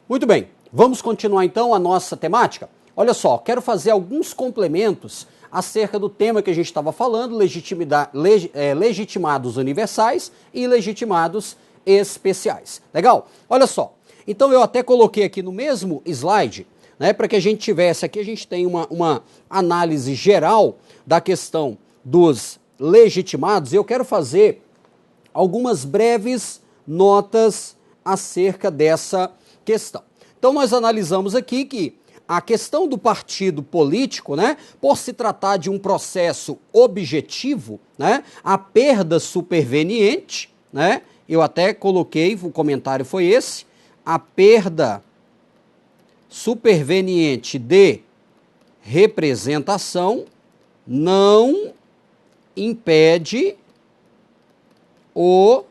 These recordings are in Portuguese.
Muito bem, vamos continuar então a nossa temática? Olha só, quero fazer alguns complementos acerca do tema que a gente estava falando, legitimados universais e legitimados especiais. Legal? Olha só, então eu até coloquei aqui no mesmo slide, né, para que a gente tivesse aqui, a gente tem uma análise geral da questão dos legitimados, e eu quero fazer algumas breves notas acerca dessa questão. Então nós analisamos aqui que a questão do partido político, né, por se tratar de um processo objetivo, né, a perda superveniente, né, eu até coloquei, o comentário foi esse, a perda superveniente de representação não impede o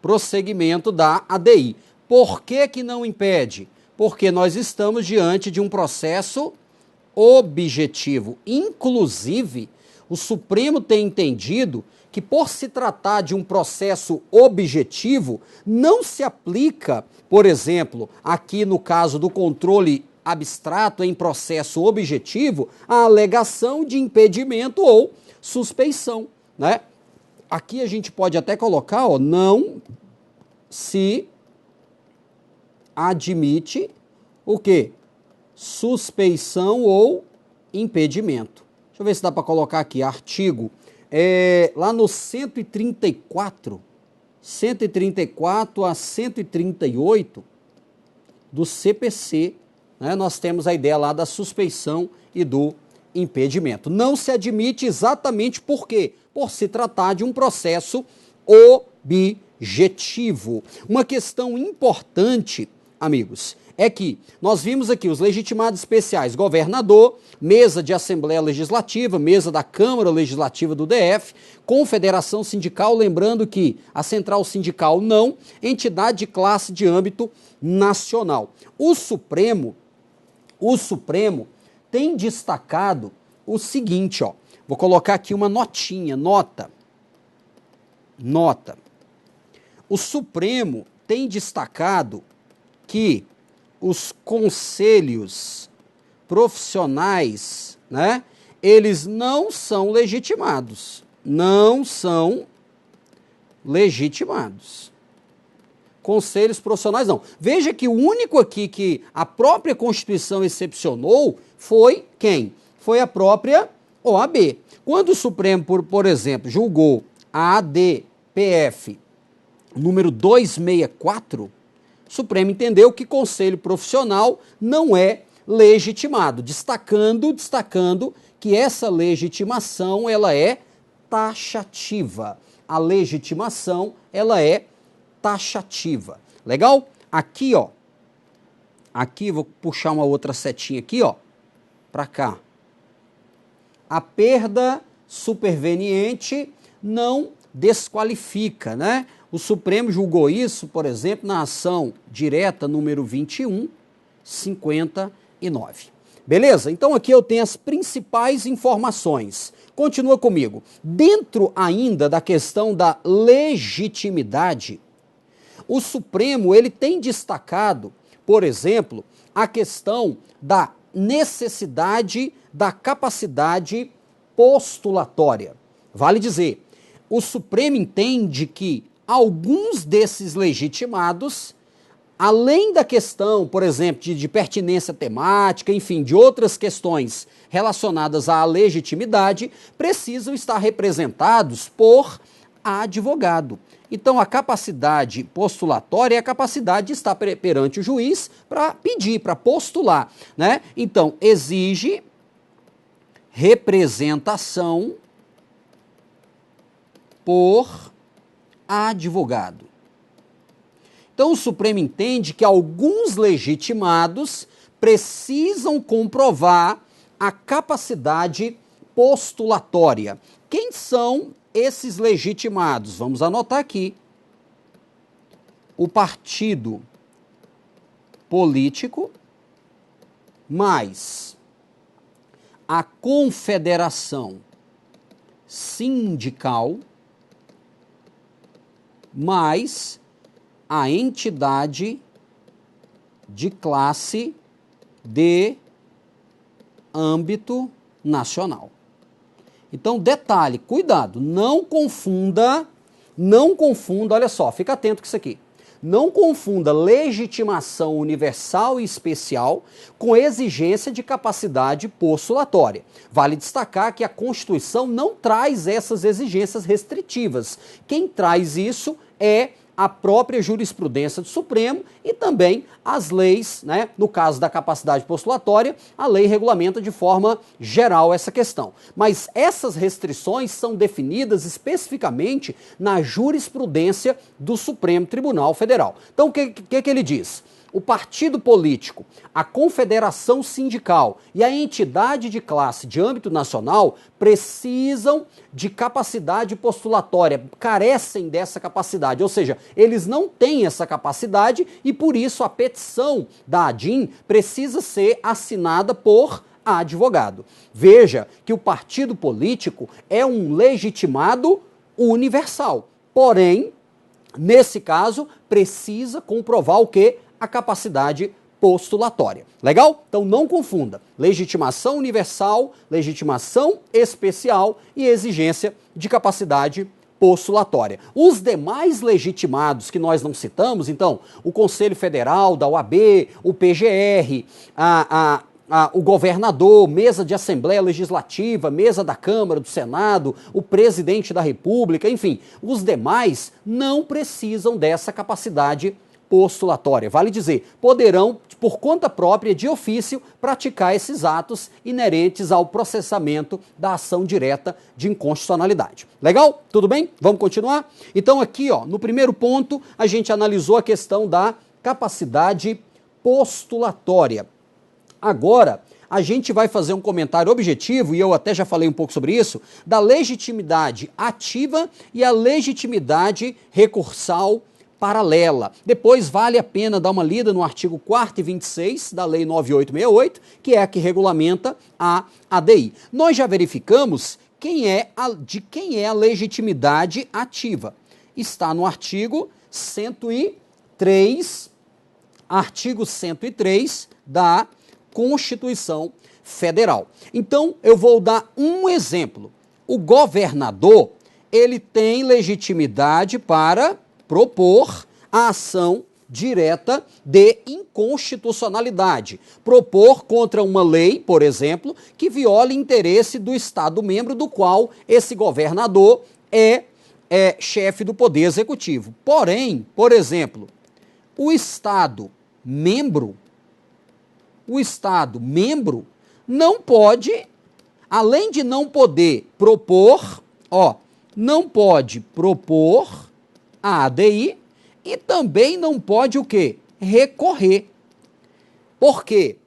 prosseguimento da ADI. Por que que não impede? Porque nós estamos diante de um processo objetivo. Inclusive, o Supremo tem entendido que, por se tratar de um processo objetivo, não se aplica, por exemplo, aqui no caso do controle abstrato em processo objetivo, a alegação de impedimento ou suspeição, né? Aqui a gente pode até colocar, ó, não se admite o quê? Suspeição ou impedimento. Deixa eu ver se dá para colocar aqui, artigo, lá no 134 a 138 do CPC, né, nós temos a ideia lá da suspeição e do impedimento. Não se admite exatamente por quê? Por se tratar de um processo objetivo. Uma questão importante, amigos, é que nós vimos aqui os legitimados especiais, governador, mesa de Assembleia Legislativa, mesa da Câmara Legislativa do DF, confederação sindical, lembrando que a central sindical não, entidade de classe de âmbito nacional. O Supremo tem destacado o seguinte, ó, vou colocar aqui uma notinha, nota. O Supremo tem destacado que os conselhos profissionais, né, eles não são legitimados. Não são legitimados. Conselhos profissionais não. Veja que o único aqui que a própria Constituição excepcionou foi quem? Foi a própria OAB. Quando o Supremo, por exemplo, julgou a ADPF número 264, o Supremo entendeu que conselho profissional não é legitimado, destacando que essa legitimação ela é taxativa. A legitimação ela é taxativa. Legal? Aqui, ó. Aqui vou puxar uma outra setinha aqui, ó, para cá. A perda superveniente não desqualifica, né? O Supremo julgou isso, por exemplo, na ação direta número 2159. Beleza? Então aqui eu tenho as principais informações. Continua comigo. Dentro ainda da questão da legitimidade, o Supremo ele tem destacado, por exemplo, a questão da necessidade da capacidade postulatória. Vale dizer, o Supremo entende que alguns desses legitimados, além da questão, por exemplo, de pertinência temática, enfim, de outras questões relacionadas à legitimidade, precisam estar representados por advogado. Então, a capacidade postulatória é a capacidade de estar perante o juiz para pedir, para postular, né? Então, exige representação por advogado. Então, o Supremo entende que alguns legitimados precisam comprovar a capacidade postulatória. Quem são esses legitimados? Vamos anotar aqui. O partido político mais a confederação sindical mais a entidade de classe de âmbito nacional. Então, detalhe, cuidado, não confunda, olha só, fica atento com isso aqui. Não confunda legitimação universal e especial com exigência de capacidade postulatória. Vale destacar que a Constituição não traz essas exigências restritivas. Quem traz isso é a própria jurisprudência do Supremo e também as leis, né? No caso da capacidade postulatória, a lei regulamenta de forma geral essa questão. Mas essas restrições são definidas especificamente na jurisprudência do Supremo Tribunal Federal. Então, o que ele diz? O partido político, a confederação sindical e a entidade de classe de âmbito nacional precisam de capacidade postulatória, carecem dessa capacidade, ou seja, eles não têm essa capacidade e por isso a petição da ADIM precisa ser assinada por advogado. Veja que o partido político é um legitimado universal, porém, nesse caso, precisa comprovar o quê? A capacidade postulatória. Legal? Então não confunda. Legitimação universal, legitimação especial e exigência de capacidade postulatória. Os demais legitimados que nós não citamos, então, o Conselho Federal, da OAB, o PGR, o governador, mesa de Assembleia Legislativa, mesa da Câmara, do Senado, o presidente da República, enfim, os demais não precisam dessa capacidade postulatória. Vale dizer, poderão, por conta própria, de ofício, praticar esses atos inerentes ao processamento da ação direta de inconstitucionalidade. Legal? Tudo bem? Vamos continuar? Então aqui, ó, no primeiro ponto, a gente analisou a questão da capacidade postulatória. Agora, a gente vai fazer um comentário objetivo, e eu até já falei um pouco sobre isso, da legitimidade ativa e a legitimidade recursal paralela. Depois vale a pena dar uma lida no artigo 4º e 26 da Lei 9868, que é a que regulamenta a ADI. Nós já verificamos de quem é a legitimidade ativa. Está no artigo 103, da Constituição Federal. Então, eu vou dar um exemplo. O governador, ele tem legitimidade para propor a ação direta de inconstitucionalidade. Propor contra uma lei, por exemplo, que viole interesse do Estado-membro do qual esse governador é chefe do Poder Executivo. Porém, por exemplo, o Estado-membro não pode, além de não poder propor, não pode propor a ADI e também não pode o quê? Recorrer. Porque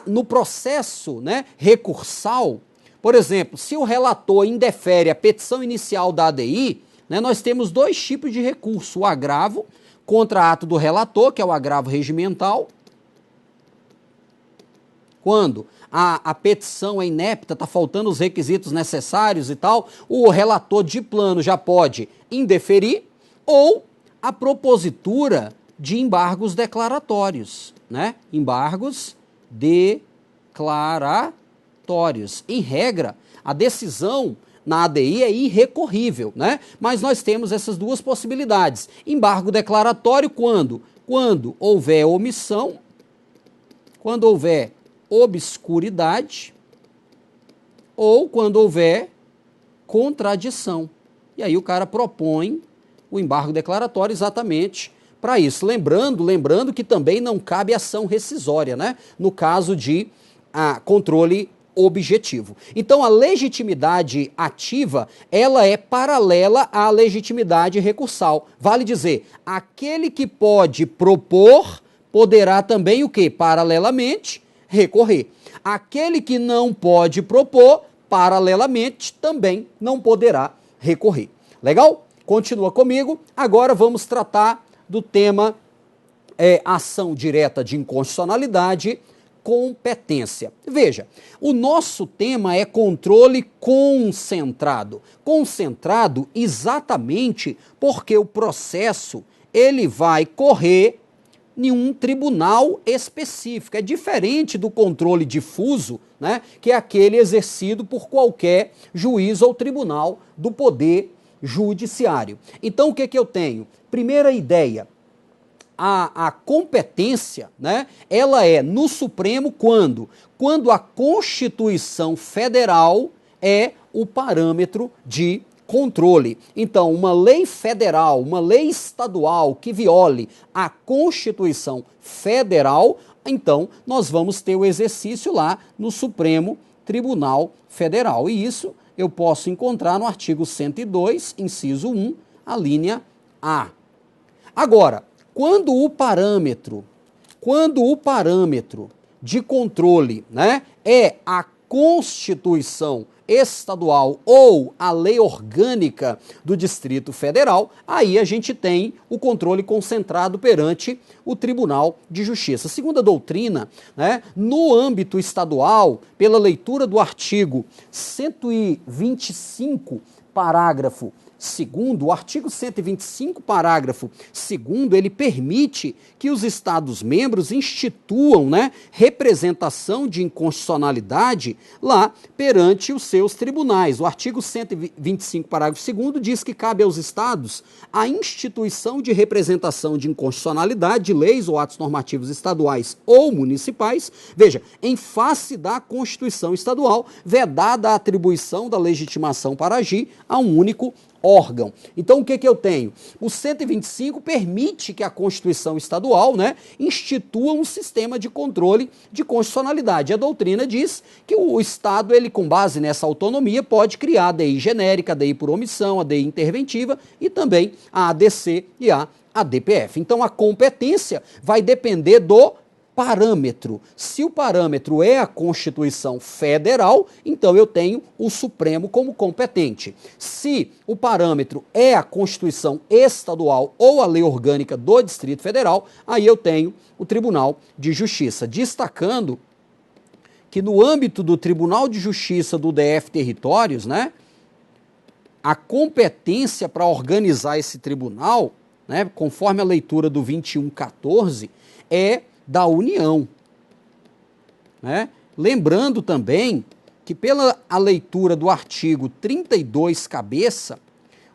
no processo, né, recursal, por exemplo, se o relator indefere a petição inicial da ADI, né, nós temos dois tipos de recurso: o agravo contra ato do relator, que é o agravo regimental, quando a petição é inepta, está faltando os requisitos necessários e tal, o relator de plano já pode indeferir, ou a propositura de embargos declaratórios, né? Embargos declaratórios. Em regra, a decisão na ADI é irrecorrível, né? Mas nós temos essas duas possibilidades. Embargo declaratório quando houver omissão, quando houver obscuridade ou quando houver contradição. E aí o cara propõe o embargo declaratório exatamente para isso. Lembrando que também não cabe ação rescisória, né? No caso de controle objetivo. Então, a legitimidade ativa, ela é paralela à legitimidade recursal. Vale dizer, aquele que pode propor poderá também o quê? Paralelamente recorrer. Aquele que não pode propor, paralelamente também não poderá recorrer. Legal? Continua comigo. Agora vamos tratar do tema ação direta de inconstitucionalidade, competência. Veja, o nosso tema é controle concentrado. Concentrado exatamente porque o processo ele vai correr em um tribunal específico. É diferente do controle difuso, né, que é aquele exercido por qualquer juiz ou tribunal do poder judiciário. Então, o que que eu tenho? Primeira ideia, a competência, né, ela é no Supremo quando? Quando a Constituição Federal é o parâmetro de controle. Então, uma lei federal, uma lei estadual que viole a Constituição Federal, então nós vamos ter o exercício lá no Supremo Tribunal Federal. E isso eu posso encontrar no artigo 102, inciso 1, a linha A. Agora, quando o parâmetro de controle, né, é a Constituição Estadual ou a lei orgânica do Distrito Federal, aí a gente tem o controle concentrado perante o Tribunal de Justiça. Segundo a doutrina, né, no âmbito estadual, pela leitura do artigo 125, parágrafo 2º, o artigo 125, parágrafo 2º, ele permite que os Estados-membros instituam, né, representação de inconstitucionalidade lá perante os seus tribunais. O artigo 125, parágrafo 2º, diz que cabe aos Estados a instituição de representação de inconstitucionalidade de leis ou atos normativos estaduais ou municipais, veja, em face da Constituição Estadual, vedada a atribuição da legitimação para agir a um único órgão. Então, o que que eu tenho? O 125 permite que a Constituição Estadual, né, institua um sistema de controle de constitucionalidade. A doutrina diz que o Estado, ele, com base nessa autonomia, pode criar a ADI genérica, a ADI por omissão, a ADI interventiva e também a ADC e a ADPF. Então, a competência vai depender do parâmetro. Se o parâmetro é a Constituição Federal, então eu tenho o Supremo como competente. Se o parâmetro é a Constituição Estadual ou a lei orgânica do Distrito Federal, aí eu tenho o Tribunal de Justiça. Destacando que no âmbito do Tribunal de Justiça do DF Territórios, né, a competência para organizar esse tribunal, né, conforme a leitura do 2114, é da União, né? Lembrando também que pela a leitura do artigo 32 cabeça,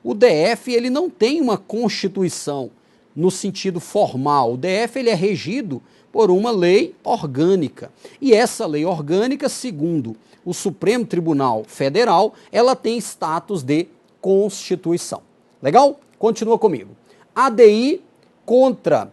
o DF ele não tem uma Constituição no sentido formal. O DF ele é regido por uma lei orgânica. E essa lei orgânica, segundo o Supremo Tribunal Federal, ela tem status de Constituição. Legal? Continua comigo. ADI contra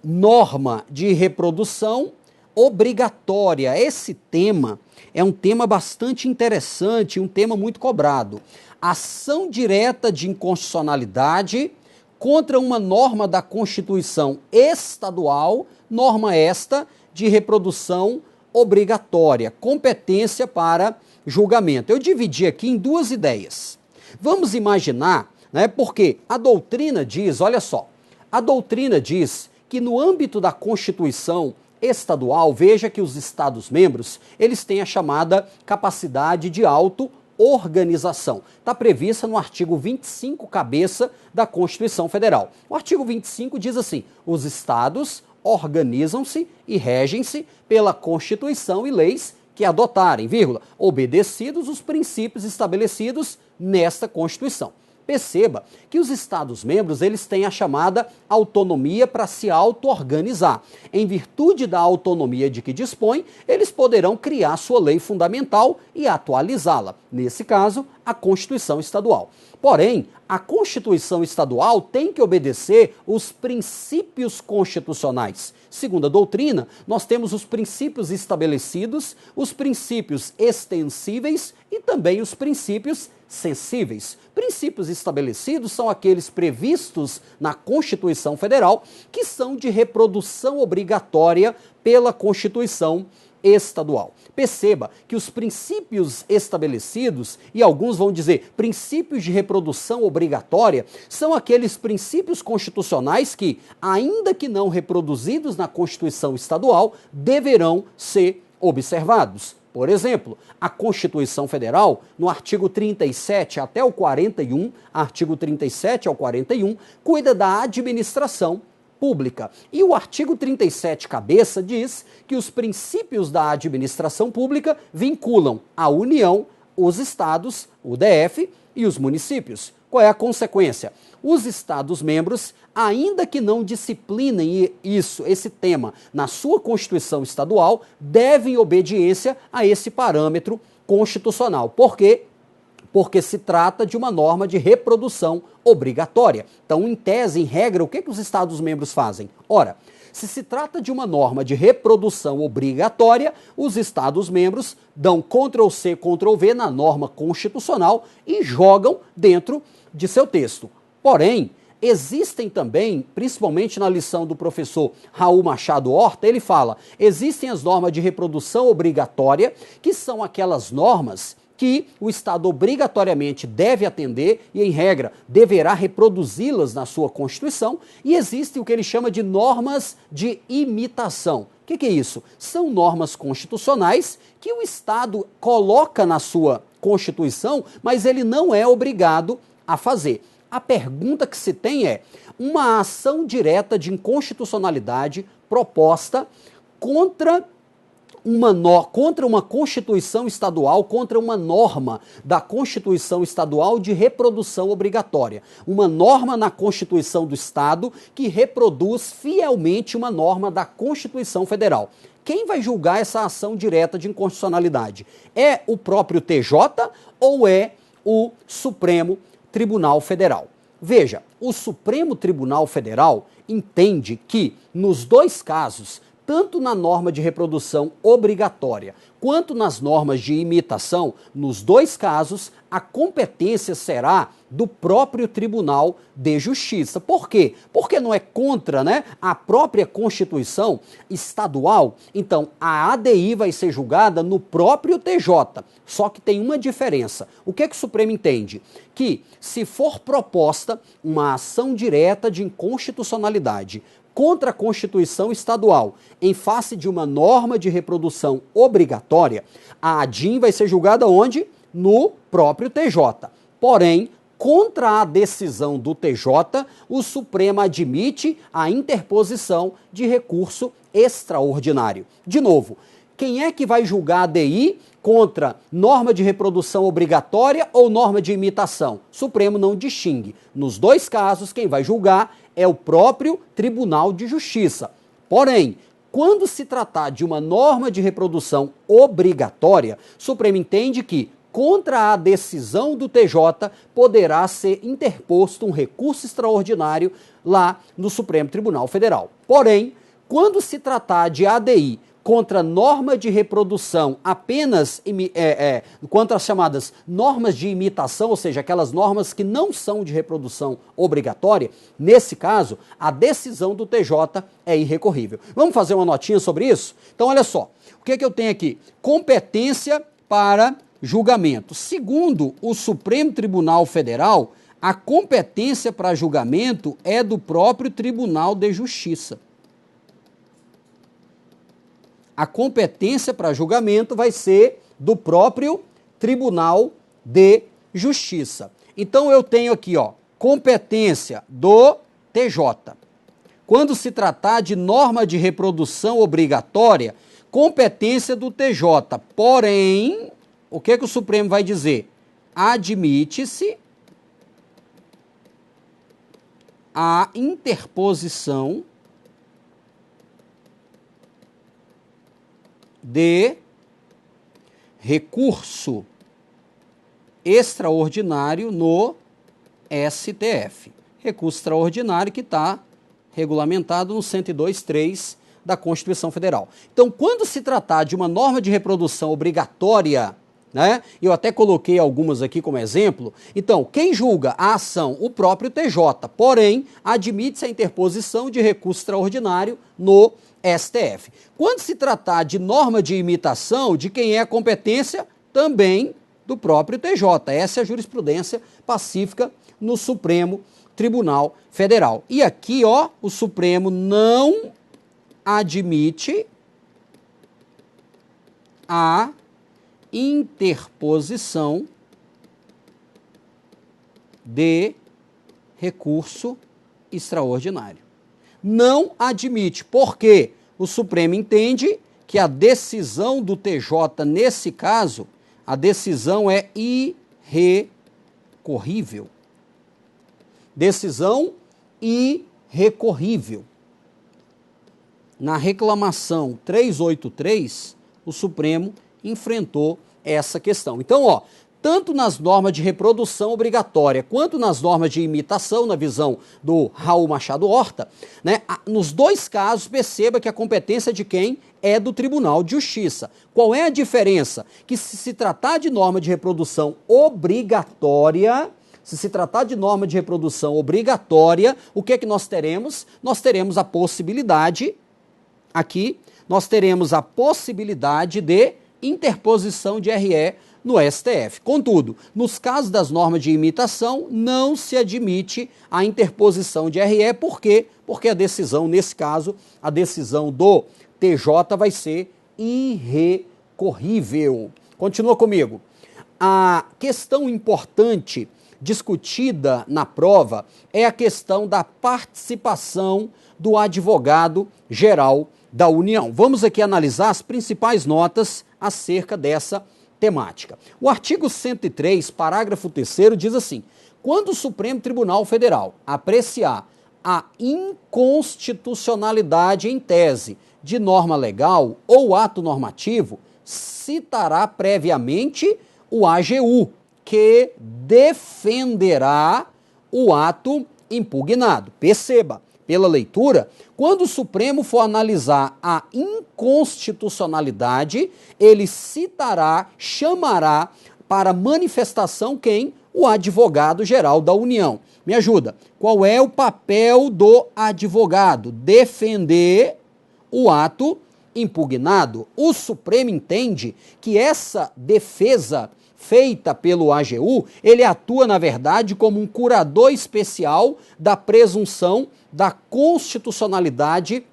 norma de reprodução obrigatória. Esse tema é um tema bastante interessante, um tema muito cobrado. Ação direta de inconstitucionalidade contra uma norma da Constituição Estadual, norma esta de reprodução obrigatória, competência para julgamento. Eu dividi aqui em duas ideias. Vamos imaginar, né, porque a doutrina diz, olha só, a doutrina diz que no âmbito da Constituição Estadual, veja que os Estados-membros, eles têm a chamada capacidade de auto-organização. Está prevista no artigo 25, cabeça da Constituição Federal. O artigo 25 diz assim: os Estados organizam-se e regem-se pela Constituição e leis que adotarem, vírgula, obedecidos os princípios estabelecidos nesta Constituição. Perceba que os Estados-membros eles têm a chamada autonomia para se auto-organizar. Em virtude da autonomia de que dispõem, eles poderão criar sua lei fundamental e atualizá-la. Nesse caso, a Constituição Estadual. Porém, a Constituição Estadual tem que obedecer os princípios constitucionais. Segundo a doutrina, nós temos os princípios estabelecidos, os princípios extensíveis e também os princípios sensíveis. Princípios estabelecidos são aqueles previstos na Constituição Federal, que são de reprodução obrigatória pela Constituição Estadual. Perceba que os princípios estabelecidos, e alguns vão dizer princípios de reprodução obrigatória, são aqueles princípios constitucionais que, ainda que não reproduzidos na Constituição Estadual, deverão ser observados. Por exemplo, a Constituição Federal, no artigo 37 até o 41, artigo 37 ao 41, cuida da administração pública. E o artigo 37, cabeça, diz que os princípios da administração pública vinculam a União, os estados, o DF e os municípios. Qual é a consequência? Os Estados-membros, ainda que não disciplinem esse tema na sua Constituição estadual, devem obediência a esse parâmetro constitucional. Por quê? Porque se trata de uma norma de reprodução obrigatória. Então, em tese, em regra, o que os Estados-membros fazem? Ora, se trata de uma norma de reprodução obrigatória, os Estados-membros dão Ctrl+C, Ctrl+V na norma constitucional e jogam dentro de seu texto. Porém, existem também, principalmente na lição do professor Raul Machado Horta, ele fala, existem as normas de reprodução obrigatória, que são aquelas normas que o Estado obrigatoriamente deve atender e, em regra, deverá reproduzi-las na sua Constituição, e existe o que ele chama de normas de imitação. O que é isso? São normas constitucionais que o Estado coloca na sua Constituição, mas ele não é obrigado a fazer. A pergunta que se tem é, uma ação direta de inconstitucionalidade proposta contra uma Constituição estadual, contra uma norma da Constituição estadual de reprodução obrigatória. Uma norma na Constituição do Estado que reproduz fielmente uma norma da Constituição Federal. Quem vai julgar essa ação direta de inconstitucionalidade? É o próprio TJ ou é o Supremo Tribunal Federal? Veja, o Supremo Tribunal Federal entende que, nos dois casos, tanto na norma de reprodução obrigatória quanto nas normas de imitação, nos dois casos, a competência será do próprio Tribunal de Justiça. Por quê? Porque não é contra, a própria Constituição estadual. Então, a ADI vai ser julgada no próprio TJ. Só que tem uma diferença. O que o Supremo entende? Que, se for proposta uma ação direta de inconstitucionalidade contra a Constituição estadual, em face de uma norma de reprodução obrigatória, a ADIM vai ser julgada onde? No próprio TJ. Porém, contra a decisão do TJ, o Supremo admite a interposição de recurso extraordinário. De novo, quem é que vai julgar a ADI contra norma de reprodução obrigatória ou norma de imitação? O Supremo não distingue. Nos dois casos, quem vai julgar é o próprio Tribunal de Justiça. Porém, quando se tratar de uma norma de reprodução obrigatória, o Supremo entende que, contra a decisão do TJ, poderá ser interposto um recurso extraordinário lá no Supremo Tribunal Federal. Porém, quando se tratar de ADI contra norma de reprodução apenas contra as chamadas normas de imitação, ou seja, aquelas normas que não são de reprodução obrigatória, nesse caso, a decisão do TJ é irrecorrível. Vamos fazer uma notinha sobre isso? Então, olha só, o que eu tenho aqui? Competência para julgamento. Segundo o Supremo Tribunal Federal, a competência para julgamento é do próprio Tribunal de Justiça. A competência para julgamento vai ser do próprio Tribunal de Justiça. Então eu tenho aqui, competência do TJ. Quando se tratar de norma de reprodução obrigatória, competência do TJ. Porém, o que o Supremo vai dizer? Admite-se a interposição de recurso extraordinário no STF. Recurso extraordinário que está regulamentado no 102.3 da Constituição Federal. Então, quando se tratar de uma norma de reprodução obrigatória, eu até coloquei algumas aqui como exemplo, então, quem julga a ação? O próprio TJ, porém, admite-se a interposição de recurso extraordinário no STF. Quando se tratar de norma de imitação, de quem é a competência? Também do próprio TJ. Essa é a jurisprudência pacífica no Supremo Tribunal Federal. E aqui, o Supremo não admite a interposição de recurso extraordinário. Não admite, porque o Supremo entende que a decisão do TJ, nesse caso, a decisão é irrecorrível. Decisão irrecorrível. Na reclamação 383, o Supremo enfrentou essa questão. Então, tanto nas normas de reprodução obrigatória quanto nas normas de imitação, na visão do Raul Machado Horta, né, nos dois casos, perceba que a competência de quem é do Tribunal de Justiça. Qual é a diferença? Que se tratar de norma de reprodução obrigatória, o que é que nós teremos? Nós teremos a possibilidade, aqui, nós teremos a possibilidade de interposição de RE no STF. Contudo, nos casos das normas de imitação, não se admite a interposição de RE. Por quê? Porque a decisão, nesse caso, a decisão do TJ vai ser irrecorrível. Continua comigo. A questão importante discutida na prova é a questão da participação do advogado-geral da União. Vamos aqui analisar as principais notas acerca dessa temática. O artigo 103, parágrafo 3º, diz assim: quando o Supremo Tribunal Federal apreciar a inconstitucionalidade em tese de norma legal ou ato normativo, citará previamente o AGU, que defenderá o ato impugnado. Perceba, pela leitura, quando o Supremo for analisar a inconstitucionalidade, ele citará, chamará para manifestação quem? O advogado-geral da União. Me ajuda. Qual é o papel do advogado? Defender o ato impugnado. O Supremo entende que essa defesa feita pelo AGU, ele atua, na verdade, como um curador especial da presunção da constitucionalidade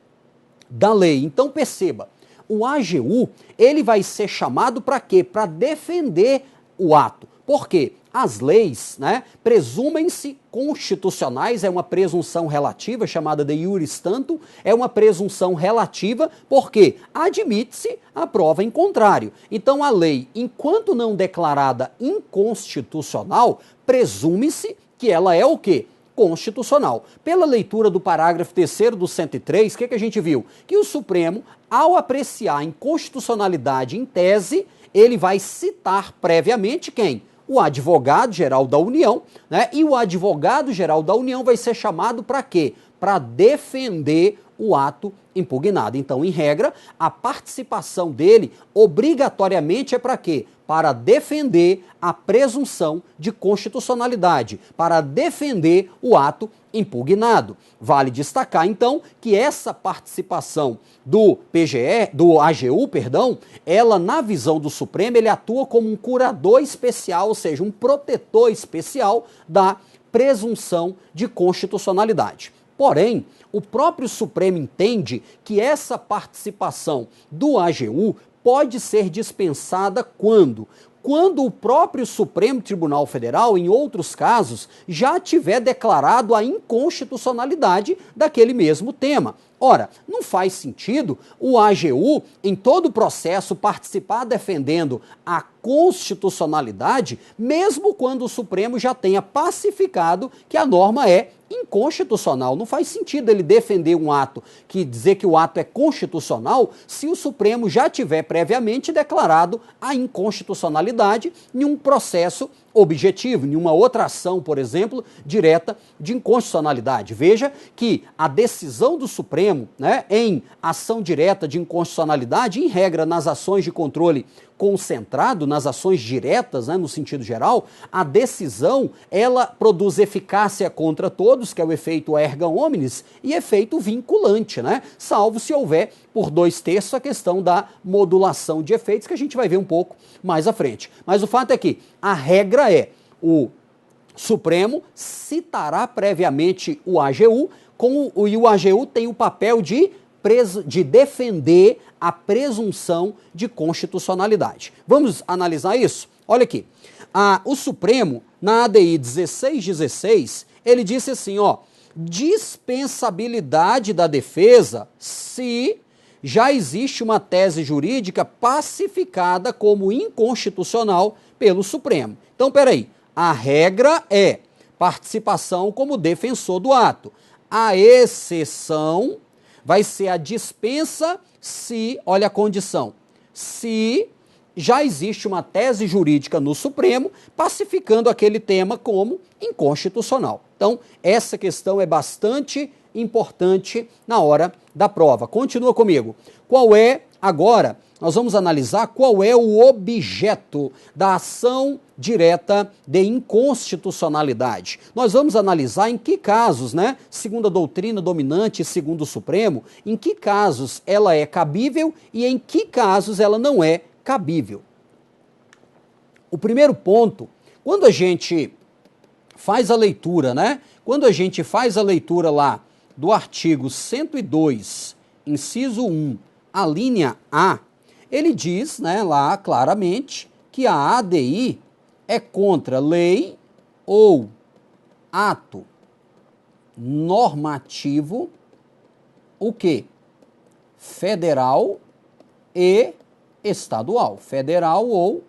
da lei. Então, perceba, o AGU, ele vai ser chamado para quê? Para defender o ato. Por quê? As leis, né, presumem-se constitucionais, é uma presunção relativa, chamada de iuris tantum, é uma presunção relativa, porque admite-se a prova em contrário. Então a lei, enquanto não declarada inconstitucional, presume-se que ela é o quê? Constitucional. Pela leitura do parágrafo 3º do 103, o que a gente viu? Que o Supremo, ao apreciar a inconstitucionalidade em tese, ele vai citar previamente quem? O advogado-geral da União, né? E o advogado-geral da União vai ser chamado para quê? Para defender o ato impugnado. Então, em regra, a participação dele obrigatoriamente é para quê? Para defender a presunção de constitucionalidade, para defender o ato impugnado. Vale destacar, então, que essa participação do AGU, ela, na visão do Supremo, ele atua como um curador especial, ou seja, um protetor especial da presunção de constitucionalidade. Porém, o próprio Supremo entende que essa participação do AGU pode ser dispensada quando? Quando o próprio Supremo Tribunal Federal, em outros casos, já tiver declarado a inconstitucionalidade daquele mesmo tema. Ora, não faz sentido o AGU, em todo o processo, participar defendendo a constitucionalidade, mesmo quando o Supremo já tenha pacificado que a norma é inconstitucional. Não faz sentido ele defender um ato, dizer que o ato é constitucional, se o Supremo já tiver previamente declarado a inconstitucionalidade em um processo objetivo, em uma outra ação, por exemplo, direta de inconstitucionalidade. Veja que a decisão do Supremo, né, em ação direta de inconstitucionalidade, em regra nas ações de controle concentrado, nas ações diretas, né, no sentido geral, a decisão, ela produz eficácia contra todos, que é o efeito erga omnes, e efeito vinculante, né, salvo se houver por 2/3 a questão da modulação de efeitos, que a gente vai ver um pouco mais à frente. Mas o fato é que a regra é o Supremo citará previamente o AGU, e o AGU tem o papel de de defender a presunção de constitucionalidade. Vamos analisar isso? Olha aqui. O Supremo, na ADI 1616, ele disse assim, ó, dispensabilidade da defesa se já existe uma tese jurídica pacificada como inconstitucional pelo Supremo. Então, peraí, a regra é participação como defensor do ato. A exceção vai ser a dispensa se, olha a condição, se já existe uma tese jurídica no Supremo pacificando aquele tema como inconstitucional. Então, essa questão é bastante importante na hora da prova. Continua comigo. Agora, nós vamos analisar qual é o objeto da ação direta de inconstitucionalidade. Nós vamos analisar em que casos, né, segundo a doutrina dominante e segundo o Supremo, em que casos ela é cabível e em que casos ela não é cabível. O primeiro ponto, quando a gente faz a leitura, né? Quando a gente faz a leitura lá do artigo 102, inciso 1, a linha A, ele diz, né, lá claramente que a ADI é contra lei ou ato normativo, o quê? Federal e estadual, federal ou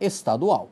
estadual.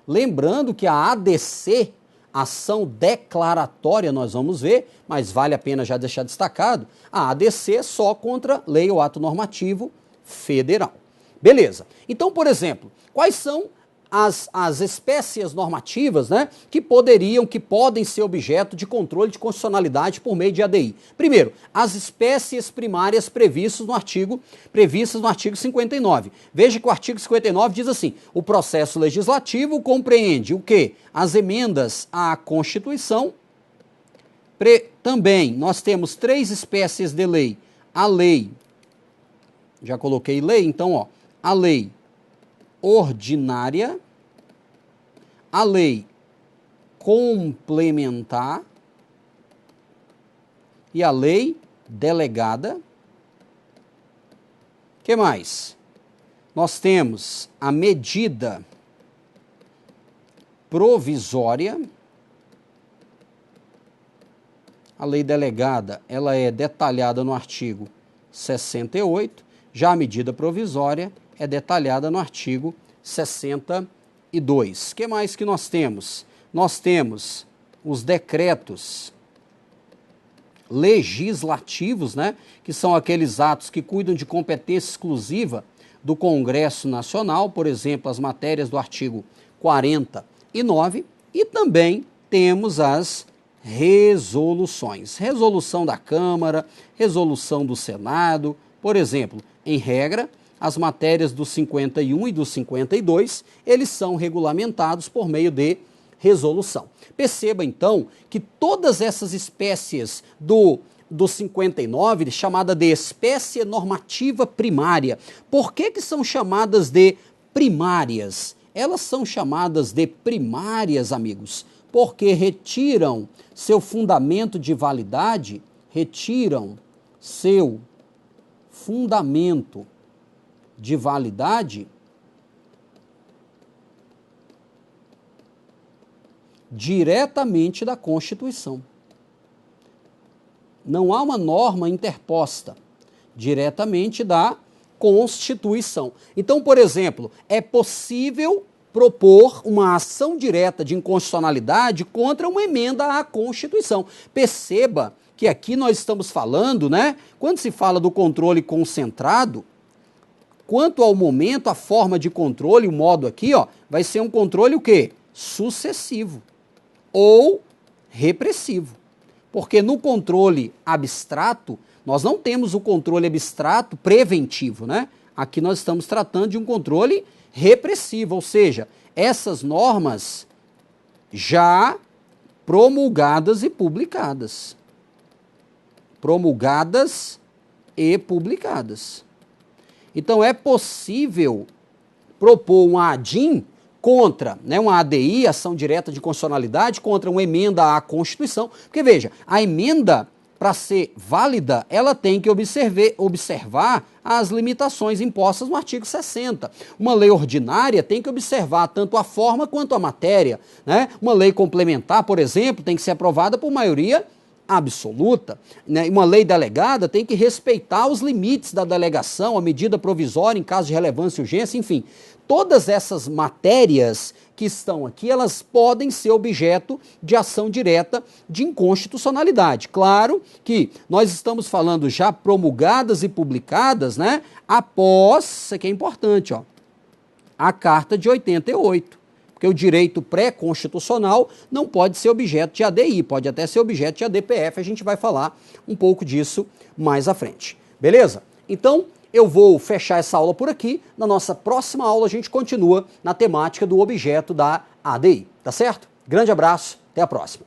Lembrando que a ADC, ação declaratória, nós vamos ver, mas vale a pena já deixar destacado, a ADC é só contra lei ou ato normativo federal. Beleza. Então, por exemplo, quais são as espécies normativas, né, que podem ser objeto de controle de constitucionalidade por meio de ADI? Primeiro, as espécies primárias previstas no artigo 59. Veja que o artigo 59 diz assim: o processo legislativo compreende o quê? As emendas à Constituição. Também nós temos 3 espécies de lei. A lei, já coloquei lei, então, ó, a lei ordinária, a lei complementar e a lei delegada. O que mais? Nós temos a medida provisória. A lei delegada, ela é detalhada no artigo 68, já a medida provisória é detalhada no artigo 62. O que mais que nós temos? Nós temos os decretos legislativos, né, que são aqueles atos que cuidam de competência exclusiva do Congresso Nacional, por exemplo, as matérias do artigo 49, e também temos as resoluções. Resolução da Câmara, resolução do Senado, por exemplo, em regra, as matérias do 51 e do 52, eles são regulamentados por meio de resolução. Perceba, então, que todas essas espécies do 59, chamada de espécie normativa primária, por que são chamadas de primárias? Elas são chamadas de primárias, amigos, porque retiram seu fundamento de validade, diretamente da Constituição. Não há uma norma interposta, diretamente da Constituição. Então, por exemplo, é possível propor uma ação direta de inconstitucionalidade contra uma emenda à Constituição. Perceba que aqui nós estamos falando, né, quando se fala do controle concentrado, quanto ao momento, a forma de controle, o modo aqui, ó, vai ser um controle o quê? Sucessivo ou repressivo. Porque no controle abstrato, nós não temos o controle abstrato preventivo, né? Aqui nós estamos tratando de um controle repressivo, ou seja, essas normas já promulgadas e publicadas. Então é possível propor um ADIM contra, né, uma ADI, ação direta de constitucionalidade, contra uma emenda à Constituição, porque veja, a emenda para ser válida, ela tem que observar as limitações impostas no artigo 60. Uma lei ordinária tem que observar tanto a forma quanto a matéria, né? Uma lei complementar, por exemplo, tem que ser aprovada por maioria absoluta, né? Uma lei delegada tem que respeitar os limites da delegação, a medida provisória em caso de relevância e urgência, enfim. Todas essas matérias que estão aqui, elas podem ser objeto de ação direta de inconstitucionalidade. Claro que nós estamos falando já promulgadas e publicadas, né, após, isso aqui é importante, ó, a Carta de 88. Porque o direito pré-constitucional não pode ser objeto de ADI, pode até ser objeto de ADPF, a gente vai falar um pouco disso mais à frente. Beleza? Então, eu vou fechar essa aula por aqui. Na nossa próxima aula a gente continua na temática do objeto da ADI, tá certo? Grande abraço, até a próxima.